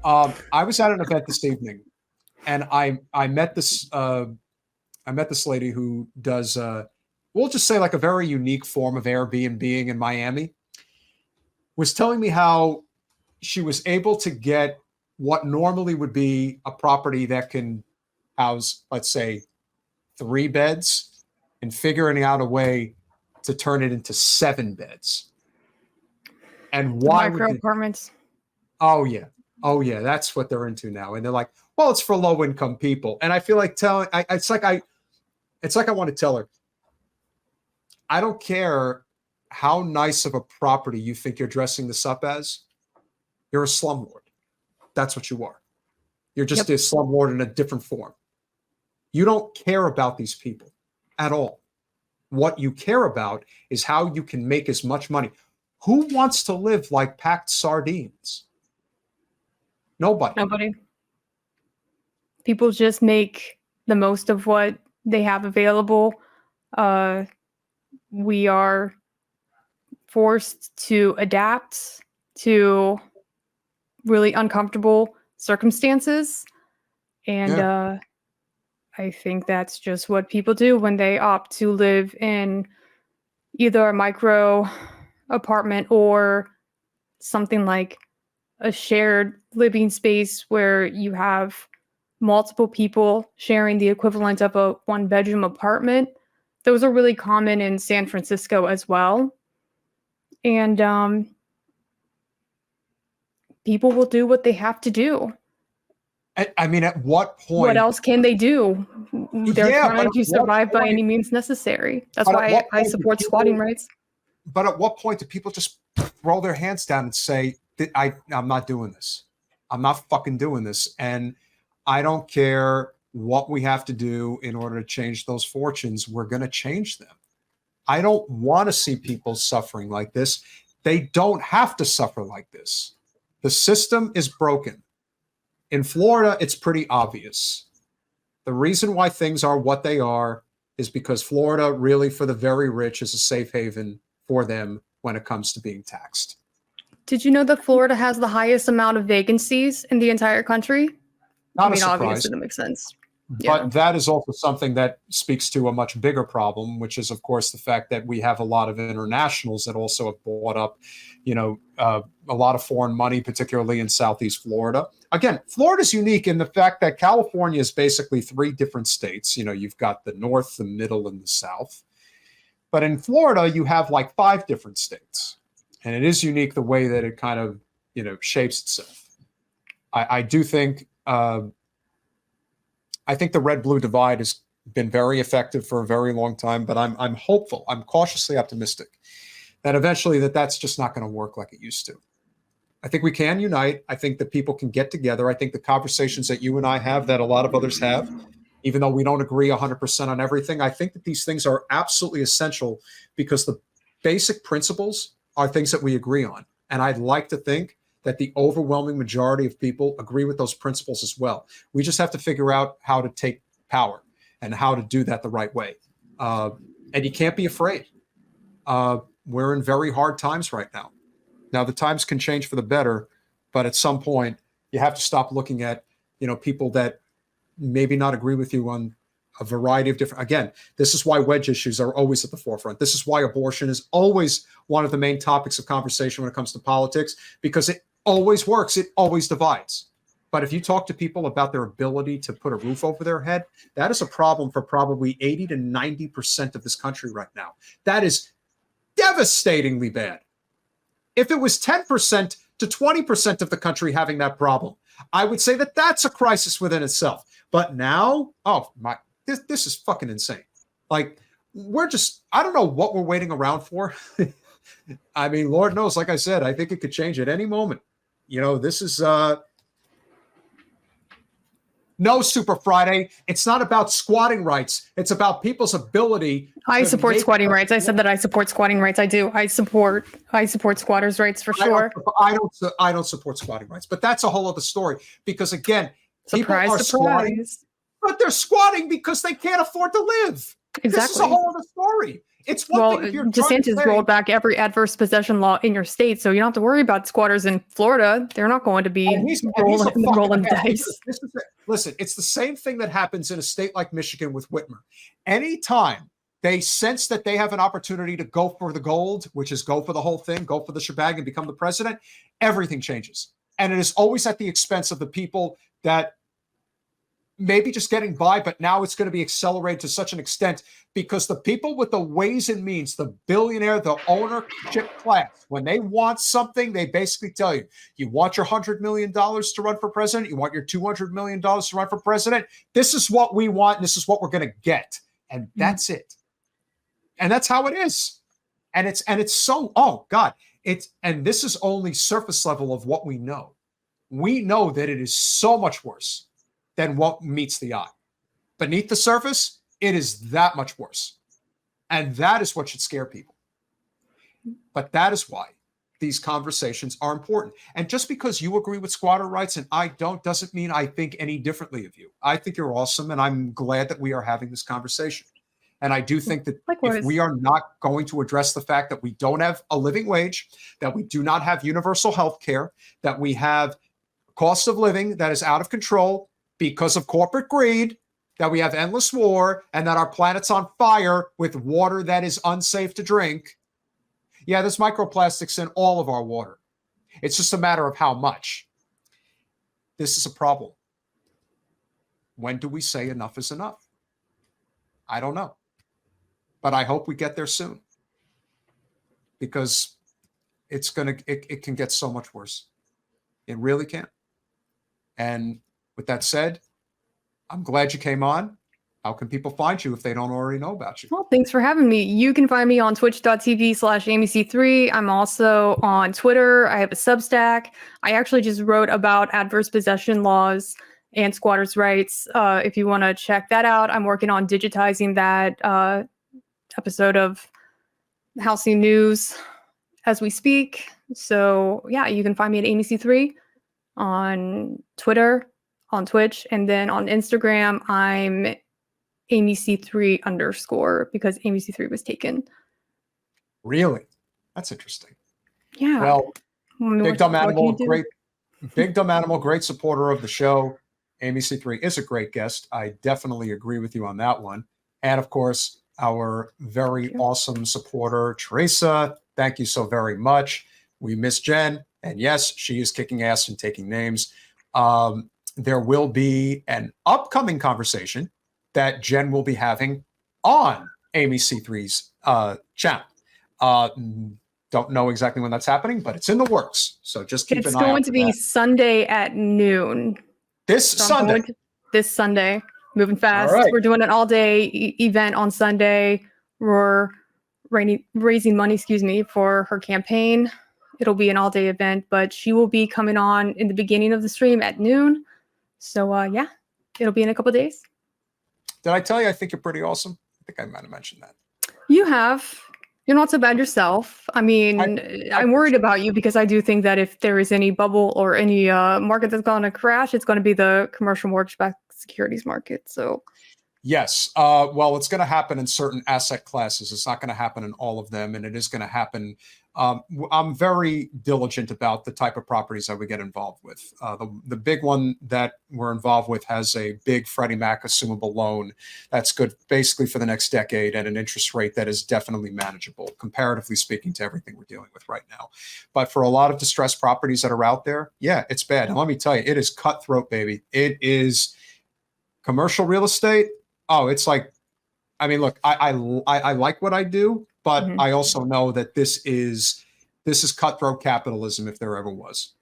I was at an event this evening, and I met this lady who does we'll just say like a very unique form of Airbnb in Miami. Was telling me how she was able to get what normally would be a property that can house, let's say, 3 beds, and figuring out a way to turn it into 7 beds. And the why micro apartments? Oh yeah, that's what they're into now. And they're like, well, it's for low income people. And I feel like it's like I want to tell her, I don't care how nice of a property you think you're dressing this up as. You're a slumlord. That's what you are. You're just a slumlord in a different form. You don't care about these people at all. What you care about is how you can make as much money. Who wants to live like packed sardines? Nobody. People just make the most of what they have available. We are forced to adapt to really uncomfortable circumstances. And I think that's just what people do when they opt to live in either a micro apartment or something like a shared living space where you have multiple people sharing the equivalent of a 1-bedroom apartment. Those are really common in San Francisco as well. And people will do what they have to do. I mean, at what point? What else can they do? They're trying to survive by any means necessary. That's why I support squatting rights. But at what point do people just roll their hands down and say, I'm not doing this. I'm not fucking doing this. And I don't care what we have to do in order to change those fortunes. We're going to change them. I don't want to see people suffering like this. They don't have to suffer like this. The system is broken. In Florida, it's pretty obvious. The reason why things are what they are is because Florida, really for the very rich, is a safe haven for them when it comes to being taxed. Did you know that Florida has the highest amount of vacancies in the entire country? Not a surprise. Obviously that makes sense. But that is also something that speaks to a much bigger problem, which is, of course, the fact that we have a lot of internationals that also have bought up, a lot of foreign money, particularly in Southeast Florida. Again, Florida's unique in the fact that California is basically 3 different states. You've got the North, the Middle, and the South. But in Florida, you have like 5 different states. And it is unique the way that it kind of, shapes itself. I do think... I think the red-blue divide has been very effective for a very long time, but I'm hopeful. I'm cautiously optimistic that eventually that's just not going to work like it used to. I think we can unite. I think that people can get together. I think the conversations that you and I have, that a lot of others have, even though we don't agree 100% on everything, I think that these things are absolutely essential because the basic principles are things that we agree on. And I'd like to think that the overwhelming majority of people agree with those principles as well. We just have to figure out how to take power and how to do that the right way. And you can't be afraid. We're in very hard times right now. Now, the times can change for the better, but at some point, you have to stop looking at, people that maybe not agree with you on a variety of different, again, this is why wedge issues are always at the forefront. This is why abortion is always one of the main topics of conversation when it comes to politics, because it always works. It always divides. But if you talk to people about their ability to put a roof over their head, that is a problem for probably 80 to 90% of this country right now. That is devastatingly bad. If it was 10% to 20% of the country having that problem, I would say that that's a crisis within itself. But now, this is fucking insane. Like, I don't know what we're waiting around for. I mean, Lord knows, like I said, I think it could change at any moment. This is no Super Friday. It's not about squatting rights. It's about people's ability. I support squatting rights. I said that I support squatting rights. I do. I support squatters' rights for sure. I don't support squatting rights, but that's a whole other story. Because again, surprise, people are squatting, but they're squatting because they can't afford to live. Exactly. This is a whole other story. It's one Well, thing if you're trying to DeSantis say, rolled back every adverse possession law in your state, so you don't have to worry about squatters in Florida. They're not going to be and he's a rolling fucking the mess. dice. This is it. Listen, it's the same thing that happens in a state like Michigan with Whitmer. Anytime they sense that they have an opportunity to go for the gold, which is go for the whole thing, go for the shebang and become the president, everything changes. And it is always at the expense of the people that maybe just getting by, but now it's going to be accelerated to such an extent because the people with the ways and means, the billionaire, the ownership class, when they want something, they basically tell you, you want your $100 million to run for president? You want your $200 million to run for president? This is what we want. And this is what we're going to get. And that's it. And that's how it is. And it's so, oh God, and this is only surface level of what we know. We know that it is so much worse than what meets the eye. Beneath the surface, it is that much worse. And that is what should scare people. But that is why these conversations are important. And just because you agree with squatter rights and I don't, doesn't mean I think any differently of you. I think you're awesome, and I'm glad that we are having this conversation. And I do think that Likewise. if we are not going to address the fact that we don't have a living wage, that we do not have universal health care, that we have cost of living that is out of control, because of corporate greed, that we have endless war, and that our planet's on fire with water that is unsafe to drink. Yeah, there's microplastics in all of our water. It's just a matter of how much. This is a problem. When do we say enough is enough? I don't know. But I hope we get there soon. Because it can get so much worse. It really can. And with that said, I'm glad you came on. How can people find you if they don't already know about you? Well, thanks for having me. You can find me on twitch.tv/AmyeC3. I'm also on Twitter. I have a Substack. I actually just wrote about adverse possession laws and squatters' rights. If you want to check that out, I'm working on digitizing that episode of Housing News as we speak. So yeah, you can find me at AmyeC3 on Twitter, on Twitch, and then on Instagram, I'm AmyeC3_ because AmyeC3 was taken. Really? That's interesting. Yeah. Well, Big Dumb Animal, great Mm-hmm. supporter of the show. AmyeC3 is a great guest. I definitely agree with you on that one. And of course, our very awesome supporter, Teresa. Thank you so very much. We miss Jen. And yes, she is kicking ass and taking names. There will be an upcoming conversation that Jen will be having on AmyeC3's channel. Don't know exactly when that's happening, but it's in the works. So just keep an eye out. It's going to be Sunday at noon. This Sunday. This Sunday. Moving fast. All right. We're doing an all-day event on Sunday. We're raising money, for her campaign. It'll be an all-day event, but she will be coming on in the beginning of the stream at noon. So yeah, it'll be in a couple of days. Did I tell you I think you're pretty awesome? I think I might have mentioned that. You have. You're not so bad yourself. I mean, I'm worried about you because I do think that if there is any bubble or any market that's going to crash, it's going to be the commercial mortgage-backed securities market. So yes. Well, it's going to happen in certain asset classes. It's not going to happen in all of them. And it is going to happen. I'm very diligent about the type of properties that we get involved with. The big one that we're involved with has a big Freddie Mac assumable loan that's good basically for the next decade at an interest rate that is definitely manageable, comparatively speaking, to everything we're dealing with right now. But for a lot of distressed properties that are out there, yeah, it's bad. And let me tell you, it is cutthroat, baby. It is commercial real estate. Oh, it's like, I mean, look, I like what I do, but I also know that this is cutthroat capitalism if there ever was.